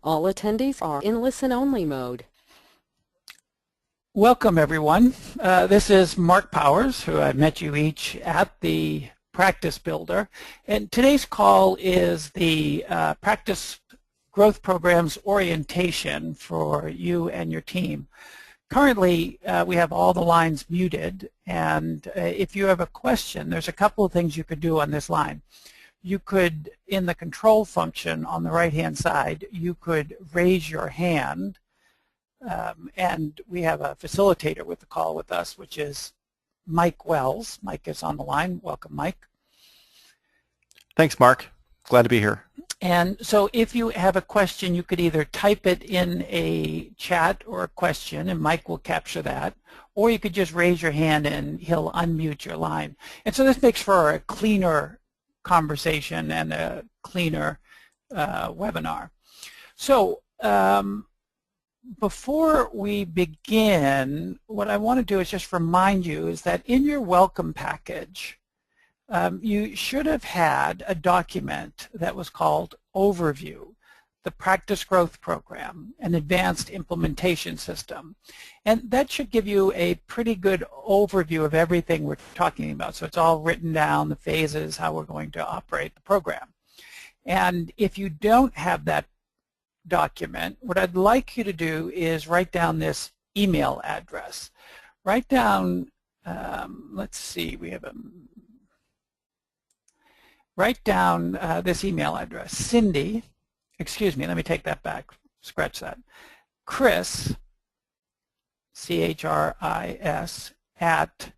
All attendees are in listen-only mode. Welcome, everyone. This is Mark Powers, who I've met you each at the Practice Builder. And today's call is the Practice Growth Program's orientation for you and your team. Currently, we have all the lines muted, and if you have a question, there's a couple of things you could do on this line. You could, in the control function on the right-hand side, you could raise your hand, and we have a facilitator with the call with us, which is Mike Wells. Mike is on the line. Welcome, Mike. Thanks, Mark. Glad to be here. And so if you have a question, you could either type it in a chat or a question, and Mike will capture that, or you could just raise your hand and he'll unmute your line. And so this makes for a cleaner conversation and a cleaner webinar. So before we begin, what I want to do is just remind you is that in your welcome package, you should have had a document that was called Overview, the Practice Growth Program, an Advanced Implementation System. And that should give you a pretty good overview of everything we're talking about. So it's all written down, the phases, how we're going to operate the program. And if you don't have that document, what I'd like you to do is write down this email address. Write down, let's see, we have a, write down this email address, Cindy, excuse me, let me take that back, scratch that, Chris, C-H-R-I-S, at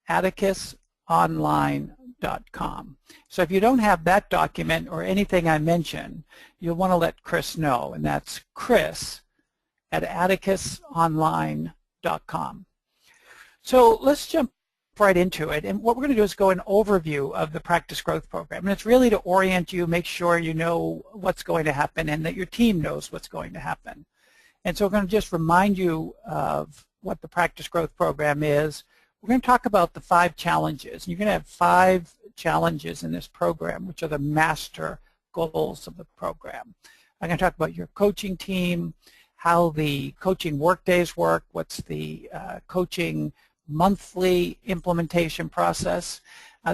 atticusonline.com. So if you don't have that document or anything I mentioned, you'll want to let Chris know, and that's Chris at atticusonline.com. So let's jump right into it, and what we're going to do is go an overview of the Practice Growth Program, and it's really to orient you, make sure you know what's going to happen and that your team knows what's going to happen. And so we're going to just remind you of what the Practice Growth Program is. We're going to talk about the 5 challenges. You're going to have 5 challenges in this program, which are the master goals of the program. I'm going to talk about your coaching team, how the coaching workdays work, what's the coaching monthly implementation process.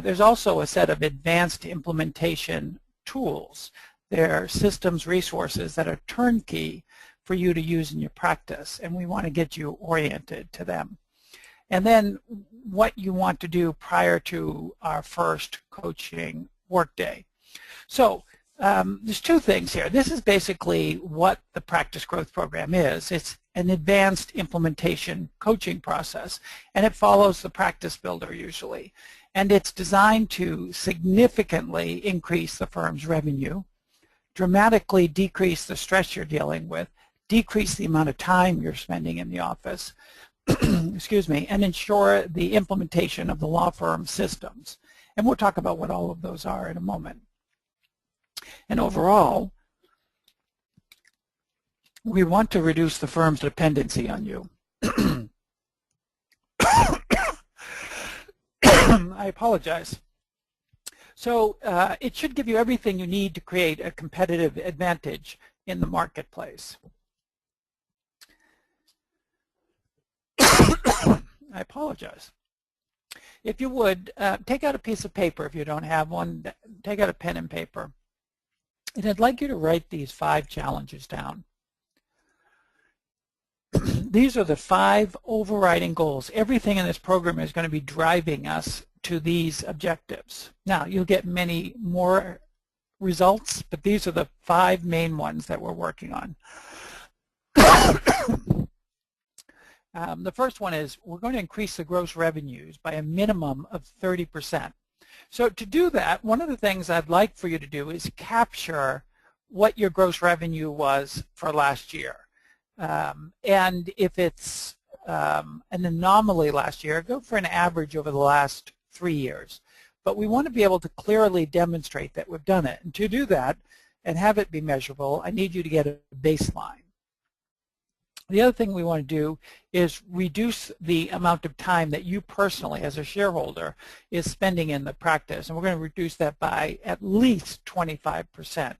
There's also a set of advanced implementation tools. They're systems resources that are turnkey for you to use in your practice, and we want to get you oriented to them. And then what you want to do prior to our first coaching workday. So there's 2 things here. This is basically what the Practice Growth Program is. It's an advanced implementation coaching process, and it follows the Practice Builder usually. And it's designed to significantly increase the firm's revenue, dramatically decrease the stress you're dealing with, decrease the amount of time you're spending in the office, excuse me, and ensure the implementation of the law firm systems. And we'll talk about what all of those are in a moment. And overall, we want to reduce the firm's dependency on you. I apologize. So it should give you everything you need to create a competitive advantage in the marketplace. I apologize. If you would, take out a piece of paper if you don't have one. Take out a pen and paper. And I'd like you to write these 5 challenges down. These are the 5 overriding goals. Everything in this program is going to be driving us to these objectives. Now, you'll get many more results, but these are the 5 main ones that we're working on. The first one is we're going to increase the gross revenues by a minimum of 30%. So to do that, one of the things I'd like for you to do is capture what your gross revenue was for last year. And if it's an anomaly last year, go for an average over the last 3 years. But we want to be able to clearly demonstrate that we've done it. And to do that and have it be measurable, I need you to get a baseline. The other thing we want to do is reduce the amount of time that you personally, as a shareholder, is spending in the practice. And we're going to reduce that by at least 25%.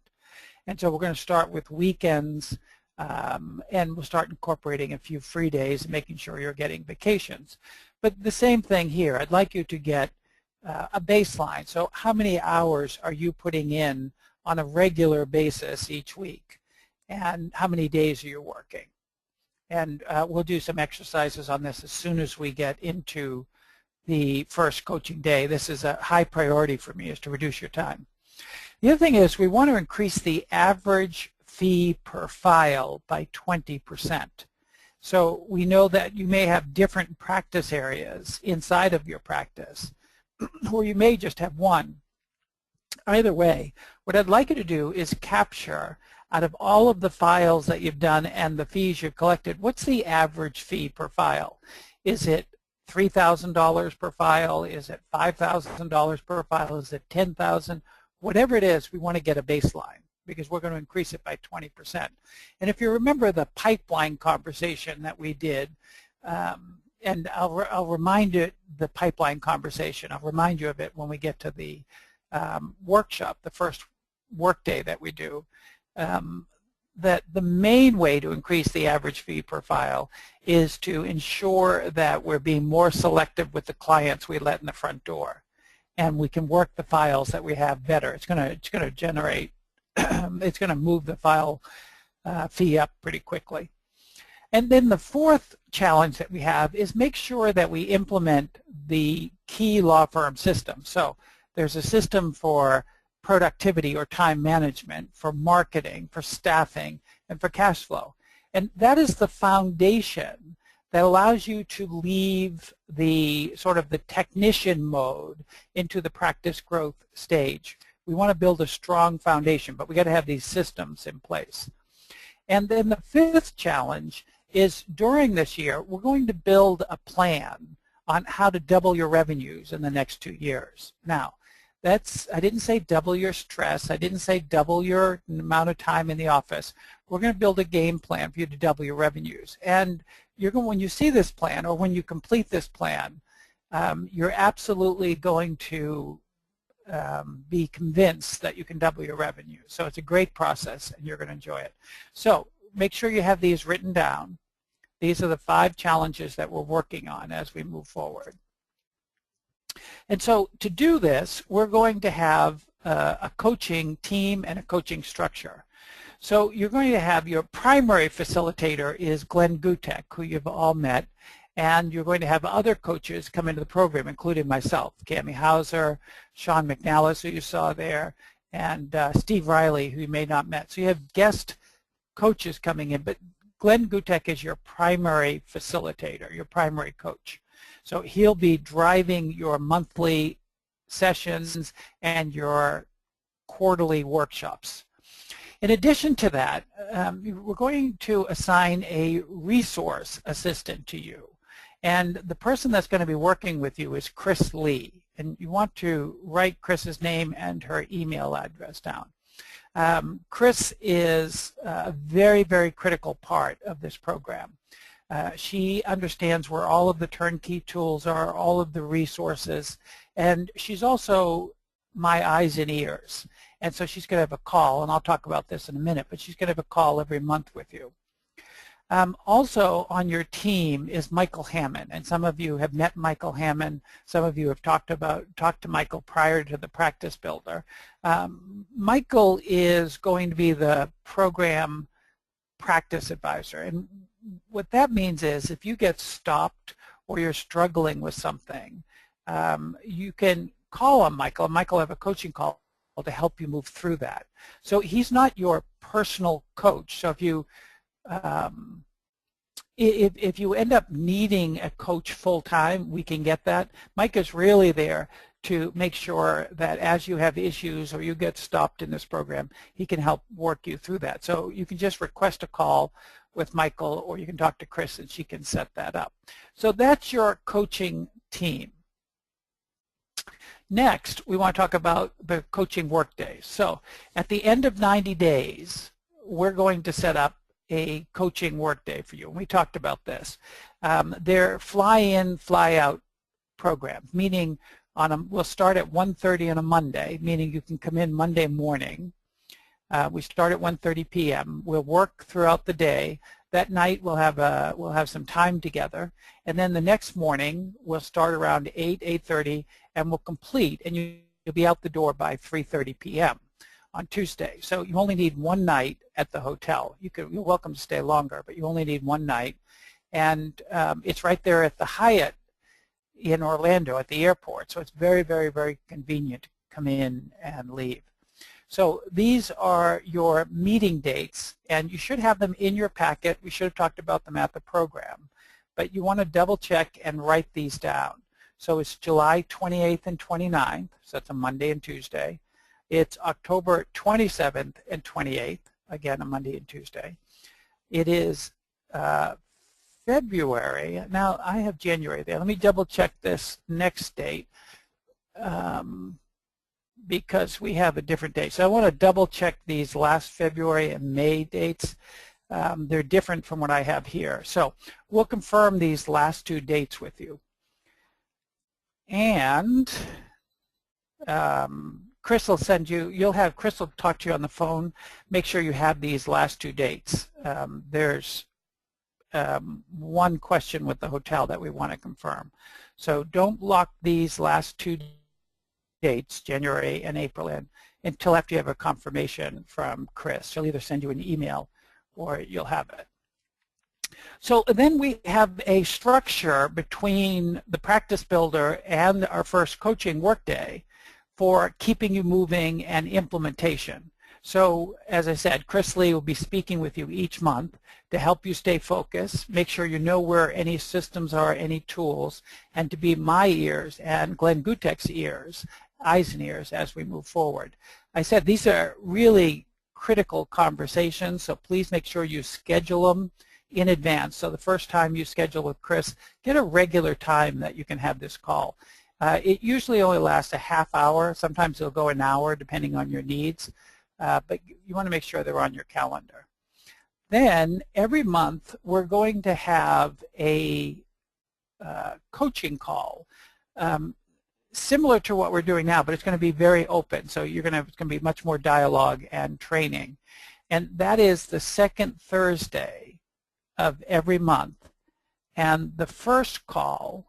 And so we're going to start with weekends, and we'll start incorporating a few free days and making sure you're getting vacations. But the same thing here. I'd like you to get a baseline. So how many hours are you putting in on a regular basis each week? And how many days are you working? And we'll do some exercises on this as soon as we get into the first coaching day. This is a high priority for me, is to reduce your time. The other thing is we want to increase the average fee per file by 20%. So we know that you may have different practice areas inside of your practice, or you may just have one. Either way, what I'd like you to do is capture, out of all of the files that you've done and the fees you've collected, what's the average fee per file? Is it $3,000 per file? Is it $5,000 per file? Is it $10,000? Whatever it is, we want to get a baseline, because we're going to increase it by 20%. And if you remember the pipeline conversation that we did, and I'll remind you the pipeline conversation. I'll remind you of it when we get to the workshop, the first workday that we do. That the main way to increase the average fee per file is to ensure that we're being more selective with the clients we let in the front door, and we can work the files that we have better. It's going to generate, it's going to move the file fee up pretty quickly. And then the fourth challenge that we have is make sure that we implement the key law firm system. So there's a system for productivity or time management, for marketing, for staffing, and for cash flow. And that is the foundation that allows you to leave the sort of the technician mode into the practice growth stage. We want to build a strong foundation, but we got to have these systems in place. And then the fifth challenge is, during this year, we're going to build a plan on how to double your revenues in the next 2 years. Now, I didn't say double your stress. I didn't say double your amount of time in the office. We're going to build a game plan for you to double your revenues. And when you see this plan, or when you complete this plan, you're absolutely going to be convinced that you can double your revenue. So it's a great process, and you're going to enjoy it. So make sure you have these written down. These are the 5 challenges that we're working on as we move forward. And so to do this, we're going to have a coaching team and a coaching structure. So you're going to have your primary facilitator is Glenn Gutek, who you've all met, and you're going to have other coaches come into the program, including myself, Cami Hauser, Sean McNallis, who you saw there, and Steve Riley, who you may not met. So you have guest coaches coming in, but Glenn Gutek is your primary facilitator, your primary coach. So he'll be driving your monthly sessions and your quarterly workshops. In addition to that, we're going to assign a resource assistant to you. And the person that's going to be working with you is Chris Lee. And you want to write Chris's name and her email address down. Chris is a very, very critical part of this program. She understands where all of the turnkey tools are, all of the resources, and she's also my eyes and ears. And so she's going to have a call, and I'll talk about this in a minute, but she's going to have a call every month with you. Also on your team is Michael Hammond, and some of you have met Michael Hammond. Some of you have talked to Michael prior to the Practice Builder. Michael is going to be the program practice advisor, and what that means is if you get stopped or you're struggling with something, you can call on Michael, and Michael will have a coaching call to help you move through that. So he's not your personal coach. So if you end up needing a coach full-time, we can get that. Mike is really there to make sure that as you have issues or you get stopped in this program, he can help work you through that. So you can just request a call with Michael, or you can talk to Chris and she can set that up. So that's your coaching team. Next, we want to talk about the coaching workdays. So at the end of 90 days, we're going to set up a coaching workday for you. We talked about this. They're fly-in, fly-out programs, meaning we'll start at 1:30 on a Monday, meaning you can come in Monday morning. We start at 1:30 p.m. We'll work throughout the day. That night we'll have some time together, and then the next morning we'll start around 8:30, and we'll complete, and you'll be out the door by 3:30 p.m. on Tuesday. So you only need one night at the hotel. You're welcome to stay longer, but you only need one night, and it's right there at the Hyatt in Orlando at the airport. So it's very, very, very convenient to come in and leave. So these are your meeting dates, and you should have them in your packet. We should have talked about them at the program, but you want to double check and write these down. So it's July 28th and 29th, so that's a Monday and Tuesday. It's October 27th and 28th, again a Monday and Tuesday. It is February, now I have January there. Let me double check this next date. Because we have a different date. So I want to double check these last February and May dates. They're different from what I have here. So we'll confirm these last two dates with you. And Chris will send you, Chris will talk to you on the phone. Make sure you have these last two dates. There's one question with the hotel that we want to confirm. So don't block these last two dates, January and April, until after you have a confirmation from Chris. She'll either send you an email or you'll have it. So then we have a structure between the practice builder and our first coaching workday for keeping you moving and implementation. So as I said, Chris Lee will be speaking with you each month to help you stay focused, make sure you know where any systems are, any tools, and to be my ears and Glenn Gutek's ears, eyes and ears as we move forward. I said these are really critical conversations, so please make sure you schedule them in advance. So the first time you schedule with Chris, get a regular time that you can have this call. It usually only lasts a half hour. Sometimes it'll go an hour depending on your needs, but you want to make sure they're on your calendar. Then every month we're going to have a coaching call. Similar to what we're doing now, but it's going to be very open. So it's going to be much more dialogue and training. And that is the second Thursday of every month. And the first call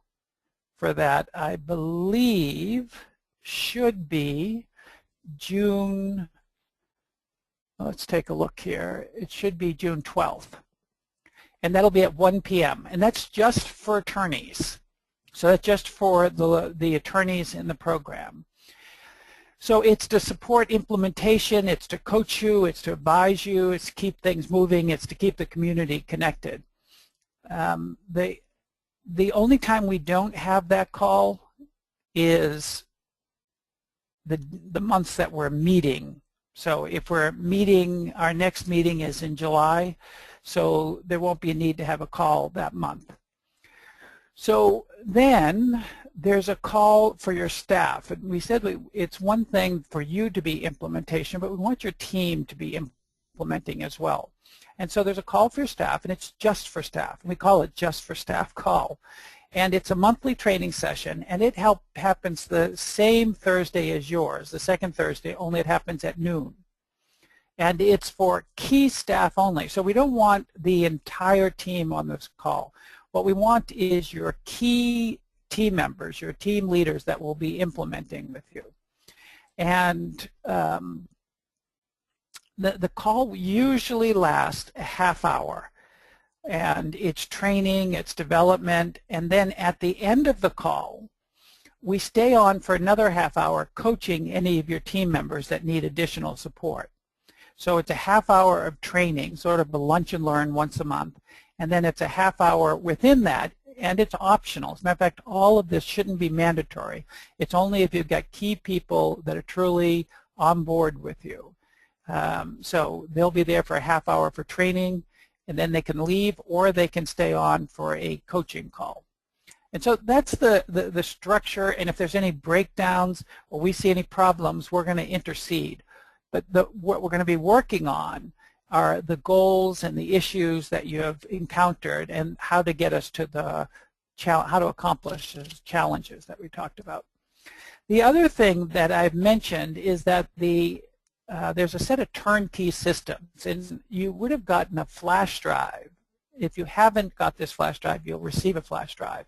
for that, I believe, should be June, let's take a look here. It should be June 12th. And that'll be at 1 p.m. And that's just for attorneys. So that's just for the attorneys in the program. So it's to support implementation, it's to coach you, it's to advise you, it's to keep things moving, it's to keep the community connected. The only time we don't have that call is the months that we're meeting. So if we're meeting, our next meeting is in July, so there won't be a need to have a call that month. So then there's a call for your staff. And we said it's one thing for you to be implementation, but we want your team to be implementing as well. And so there's a call for your staff, and it's just for staff. And we call it Just for Staff call. And it's a monthly training session, and it happens the same Thursday as yours, the second Thursday, only it happens at noon. And it's for key staff only. So we don't want the entire team on this call. What we want is your key team members, your team leaders that will be implementing with you. And the call usually lasts a half hour. And it's training, it's development, and then at the end of the call, we stay on for another half hour coaching any of your team members that need additional support. So it's a half hour of training, sort of a lunch and learn once a month, and then it's a half hour within that, and it's optional. As a matter of fact, all of this shouldn't be mandatory. It's only if you've got key people that are truly on board with you. So they'll be there for a half hour for training, and then they can leave, or they can stay on for a coaching call. And so that's the structure, and if there's any breakdowns or we see any problems, we're going to intercede. But what we're going to be working on are the goals and the issues that you have encountered and how to get us to how to accomplish the challenges that we talked about. The other thing that I've mentioned is that the there's a set of turnkey systems, and you would have gotten a flash drive. If you haven't got this flash drive, you'll receive a flash drive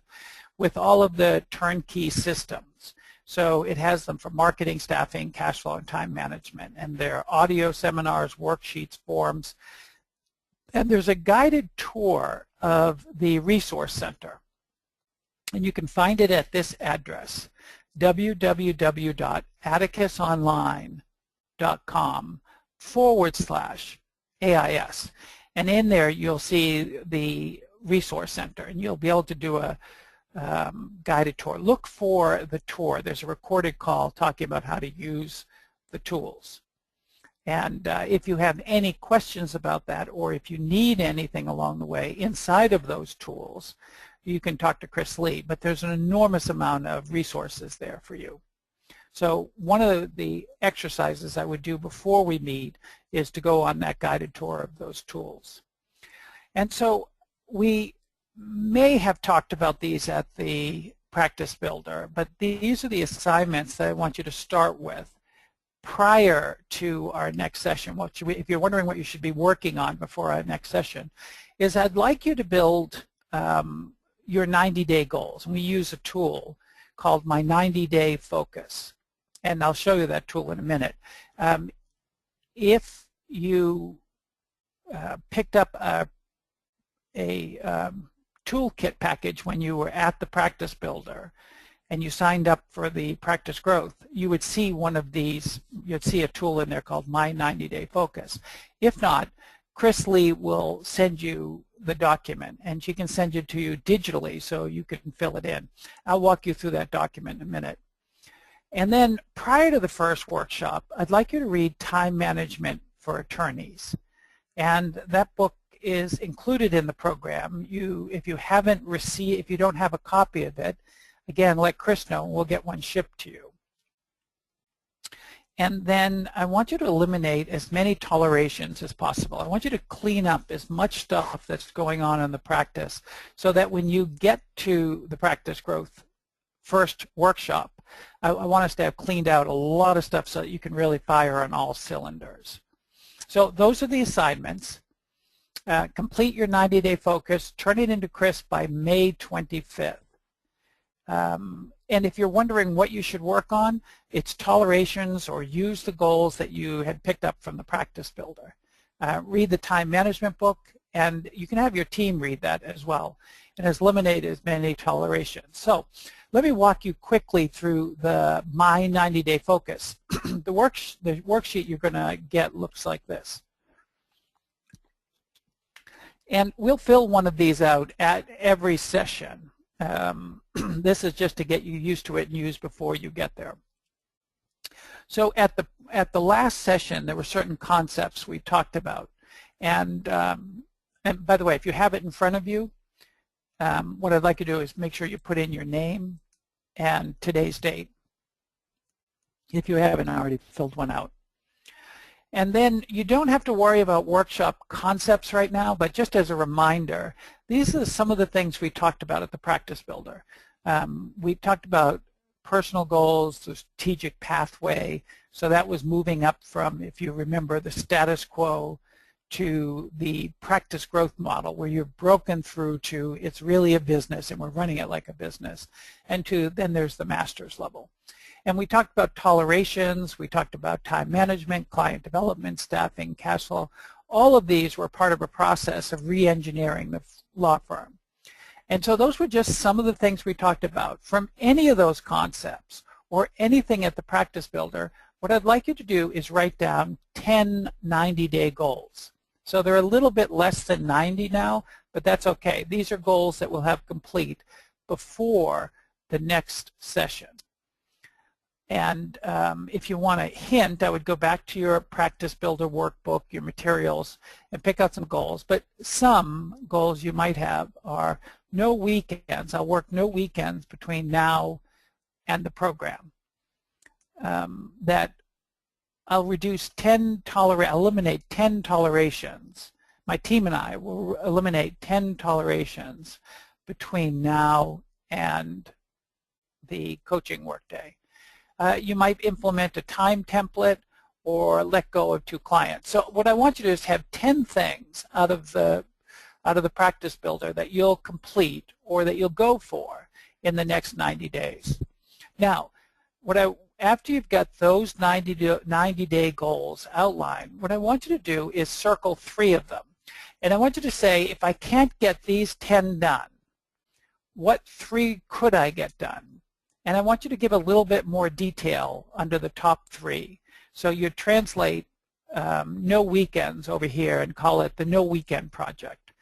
with all of the turnkey systems. So it has them for marketing, staffing, cash flow, and time management. And there are audio seminars, worksheets, forms. And there's a guided tour of the resource center. And you can find it at this address, www.atticusonline.com/AIS. And in there you'll see the resource center, and you'll be able to do a guided tour. Look for the tour. There's a recorded call talking about how to use the tools. And if you have any questions about that, or if you need anything along the way inside of those tools, you can talk to Chris Lee. But there's an enormous amount of resources there for you. So one of the exercises I would do before we meet is to go on that guided tour of those tools. And so we may have talked about these at the Practice Builder, but these are the assignments that I want you to start with prior to our next session. If you're wondering what you should be working on before our next session, is I'd like you to build your 90-day goals. And we use a tool called My 90-Day Focus. And I'll show you that tool in a minute. If you picked up a toolkit package when you were at the Practice Builder and you signed up for the Practice Growth, you would see one of these. You'd see a tool in there called My 90-Day Focus. If not, Chris Lee will send you the document, and she can send it to you digitally so you can fill it in. I'll walk you through that document in a minute. And then prior to the first workshop, I'd like you to read Time Management for Attorneys. And that book is included in the program. If you don't have a copy of it, again, let Chris know and we'll get one shipped to you. And then I want you to eliminate as many tolerations as possible. I want you to clean up as much stuff that's going on in the practice so that when you get to the Practice Growth first workshop, I want us to have cleaned out a lot of stuff so that you can really fire on all cylinders. So those are the assignments. Complete your 90-day focus. Turn it into Chris by May 25th. And if you're wondering what you should work on, it's tolerations or use the goals that you had picked up from the Practice Builder. Read the time management book, and you can have your team read that as well, and eliminate as many tolerations. So let me walk you quickly through the My 90-Day Focus. The worksheet you're going to get looks like this. And we'll fill one of these out at every session. This is just to get you used to it and use before you get there. So at the last session, there were certain concepts we talked about. And by the way, if you have it in front of you, what I'd like you to do is make sure you put in your name and today's date, if you haven't already filled one out. And then you don't have to worry about workshop concepts right now, but just as a reminder, these are some of the things we talked about at the Practice Builder. We talked about personal goals, the strategic pathway. So that was moving up from, if you remember, the status quo to the practice growth model, where you're broken through to it's really a business and we're running it like a business, and to then there's the master's level. And we talked about tolerations, we talked about time management, client development, staffing, cash flow. All of these were part of a process of re-engineering the law firm. And so those were just some of the things we talked about. From any of those concepts or anything at the Practice Builder, what I'd like you to do is write down 10 90-day goals. So they're a little bit less than 90 now, but that's okay. These are goals that we'll have complete before the next session. And if you want a hint, I would go back to your Practice Builder workbook, your materials, and pick out some goals. But some goals you might have are no weekends. I'll work no weekends between now and the program. That I'll reduce eliminate 10 tolerations. My team and I will eliminate 10 tolerations between now and the coaching workday. You might implement a time template or let go of 2 clients. So what I want you to do is have 10 things out of the practice builder that you'll complete or that you'll go for in the next 90 days. Now, after you've got those 90-day goals outlined, what I want you to do is circle 3 of them. And I want you to say, if I can't get these 10 done, what 3 could I get done? And I want you to give a little bit more detail under the top 3. So you translate no weekends over here and call it the no weekend project.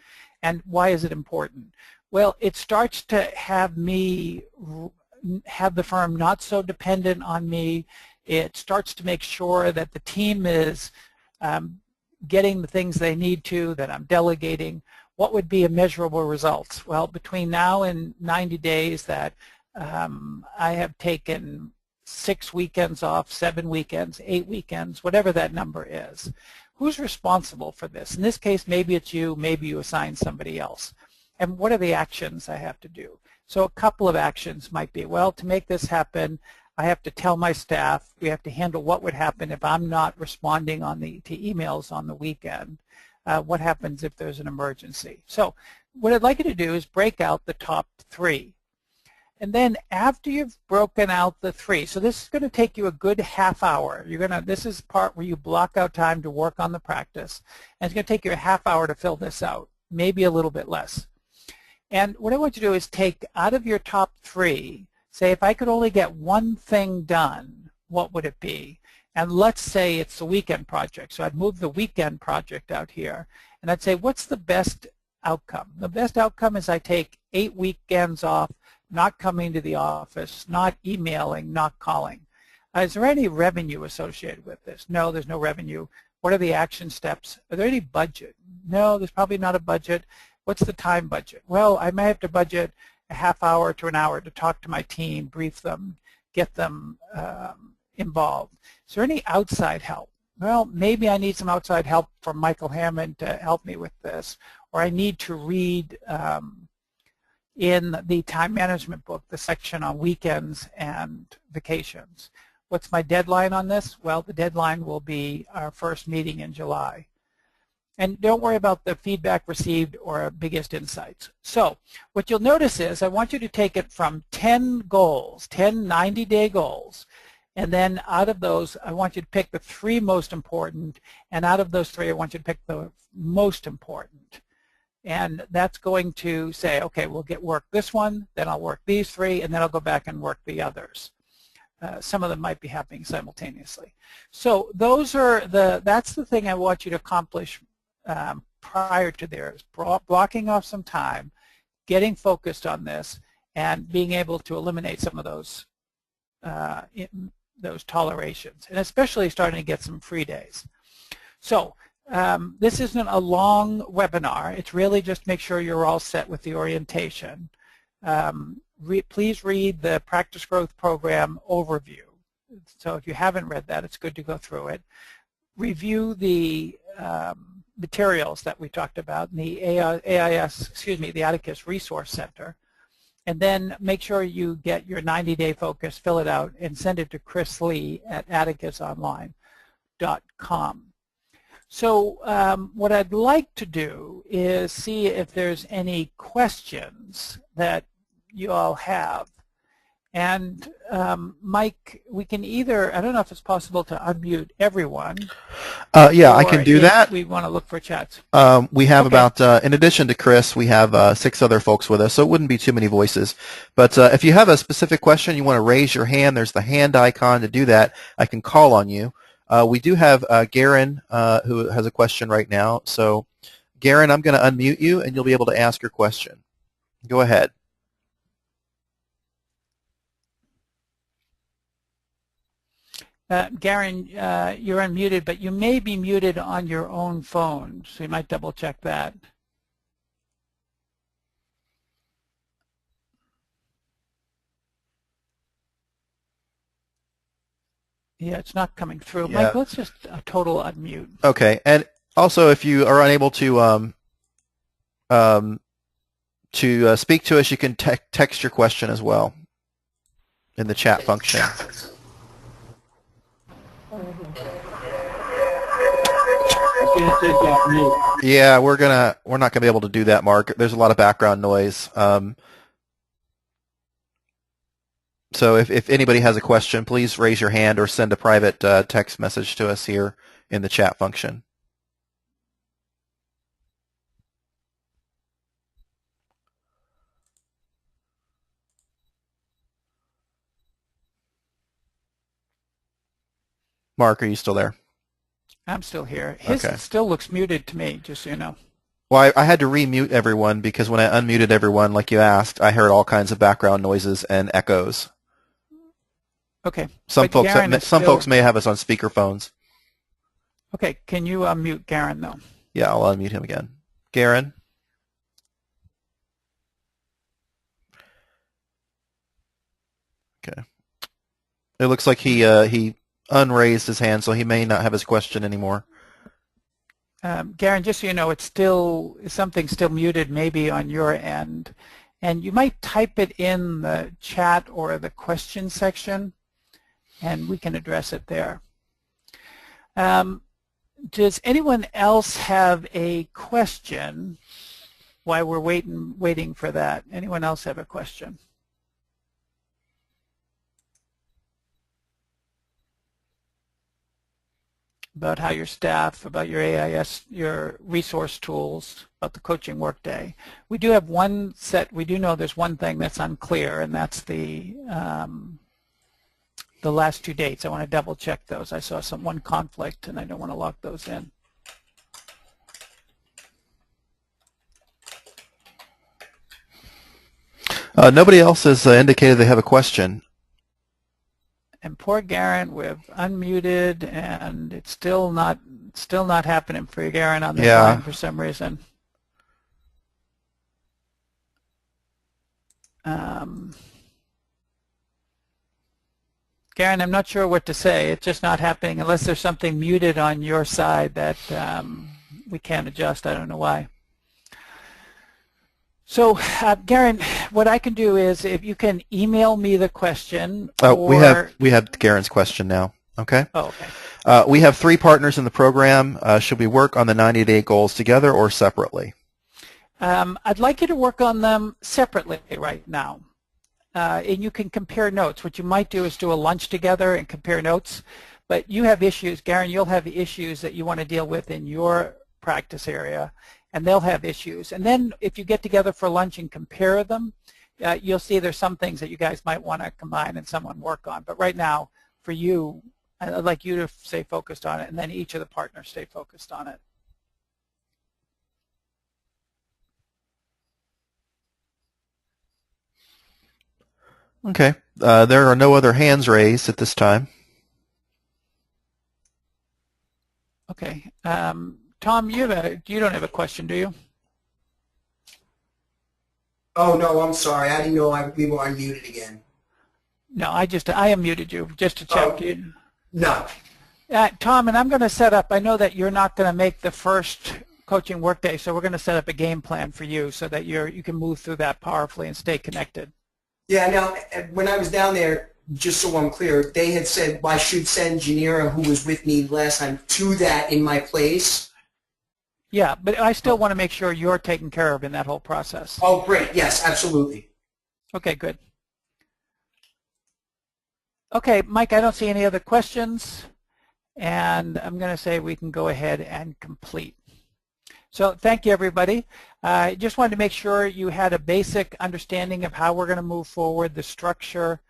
And why is it important? Well, it starts to have the firm not so dependent on me. It starts to make sure that the team is getting the things they need to, that I'm delegating. What would be a measurable results? Well, between now and 90 days that I have taken 6 weekends off, 7 weekends, 8 weekends, whatever that number is. Who's responsible for this? In this case, maybe it's you, maybe you assign somebody else. And what are the actions I have to do? So a couple of actions might be, well, to make this happen, I have to tell my staff, we have to handle what would happen if I'm not responding to emails on the weekend. What happens if there's an emergency? So what I'd like you to do is break out the top 3. And then after you've broken out the 3, so this is going to take you a good half hour. This is the part where you block out time to work on the practice. And it's going to take you a half hour to fill this out, maybe a little bit less. And what I want you to do is take out of your top 3, say if I could only get one thing done, what would it be? And let's say it's the weekend project. So I'd move the weekend project out here. And I'd say, what's the best outcome? The best outcome is I take 8 weekends off, not coming to the office, not emailing, not calling. Is there any revenue associated with this? No, there's no revenue. What are the action steps? Are there any budget? No, there's probably not a budget. What's the time budget? Well, I may have to budget a half hour to an hour to talk to my team, brief them, get them involved. Is there any outside help? Well, maybe I need some outside help from Michael Hammond to help me with this, or I need to read in the time management book the section on weekends and vacations. What's my deadline on this? Well, the deadline will be our first meeting in July. And don't worry about the feedback received or biggest insights. So what you'll notice is I want you to take it from 10 goals, 10 90-day goals, and then out of those I want you to pick the 3 most important, and out of those 3 I want you to pick the most important. And that's going to say, okay, we'll work this one, then I'll work these 3, and then I'll go back and work the others. Some of them might be happening simultaneously. So that's the thing I want you to accomplish prior to there, is blocking off some time, getting focused on this, and being able to eliminate some of those tolerations, and especially starting to get some free days. So this isn't a long webinar. It's really just make sure you're all set with the orientation. Please read the Practice Growth Program overview. So if you haven't read that, it's good to go through it. Review the materials that we talked about in the the Atticus Resource Center. And then make sure you get your 90-day focus, fill it out, and send it to Chris Lee at atticusonline.com. So what I'd like to do is see if there's any questions that you all have. And Mike, we can either, I don't know if it's possible to unmute everyone. Yeah, I can do that. We want to look for chats. We have about, in addition to Chris, we have 6 other folks with us, so it wouldn't be too many voices. But if you have a specific question, you want to raise your hand, there's the hand icon to do that. I can call on you. We do have Garen who has a question right now. So Garen, I'm going to unmute you, and you'll be able to ask your question. Go ahead. Garen, you're unmuted, but you may be muted on your own phone, so you might double check that. Yeah, it's not coming through. Yeah. Mike, let's just total unmute. Okay, and also if you are unable to speak to us, you can text your question as well in the chat function. can't take off mute. Yeah, we're not gonna be able to do that, Mark. There's a lot of background noise. So if anybody has a question, please raise your hand or send a private text message to us here in the chat function. Mark, are you still there? I'm still here. His Okay. still looks muted to me, just so you know. Well, I had to remute everyone because when I unmuted everyone, like you asked, I heard all kinds of background noises and echoes. Okay. Some But folks may have us on speakerphones. Okay, can you unmute Garen, though? Yeah, I'll unmute him again. Garen? Okay. It looks like he unraised his hand, so he may not have his question anymore. Garen, just so you know, it's still something still muted maybe on your end. And you might type it in the chat or the question section, and we can address it there. Does anyone else have a question while we're waiting for that? Anyone else have a question? About how your staff, about your AIS, your resource tools, about the coaching workday. We do have one set, we do know there's one thing that's unclear, and that's the last 2 dates. I want to double check those. I saw one conflict, and I don't want to lock those in. Nobody else has indicated they have a question. And poor Garen, we've unmuted, and it's still not happening for Garen on this line for some reason. Garen, I'm not sure what to say. It's just not happening unless there's something muted on your side that we can't adjust. I don't know why. So, Garen, what I can do is if you can email me the question. Oh, we have Garen's question now. Okay. Oh, okay. We have 3 partners in the program. Should we work on the 90-day goals together or separately? I'd like you to work on them separately right now. And you can compare notes. What you might do is do a lunch together and compare notes. But you have issues, Garen, you'll have issues that you want to deal with in your practice area, and they'll have issues. And then if you get together for lunch and compare them, you'll see there's some things that you guys might want to combine and someone work on. But right now, for you, I'd like you to stay focused on it, and then each of the partners stay focused on it. Okay. There are no other hands raised at this time. Okay. Tom, you don't have a question, do you? Oh, no, I'm sorry. I didn't know we were unmuted again. No, I unmuted you just to check. Oh, no. Tom, and I'm going to set up, I know that you're not going to make the first coaching workday, so we're going to set up a game plan for you so that you can move through that powerfully and stay connected. Yeah, now, when I was down there, just so I'm clear, they had said I should send Janira, who was with me last time, to that in my place. Yeah, but I still want to make sure you're taken care of in that whole process. Oh, great. Yes, absolutely. Okay, good. Okay, Mike, I don't see any other questions, and I'm going to say we can go ahead and complete. So thank you, everybody. I just wanted to make sure you had a basic understanding of how we're going to move forward, the structure.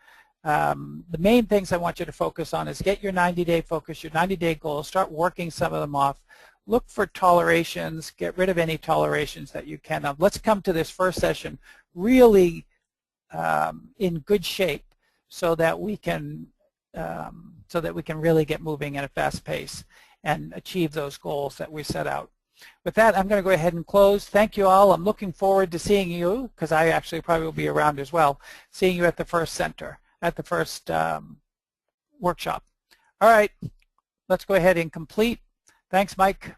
The main things I want you to focus on is get your 90-day focus, your 90-day goals, start working some of them off. Look for tolerations, get rid of any tolerations that you can. Let's come to this first session really in good shape so that we can really get moving at a fast pace and achieve those goals that we set out. With that, I'm going to go ahead and close. Thank you all. I'm looking forward to seeing you, because I actually probably will be around as well, seeing you at the first center, at the first workshop. All right, let's go ahead and complete. Thanks, Mike.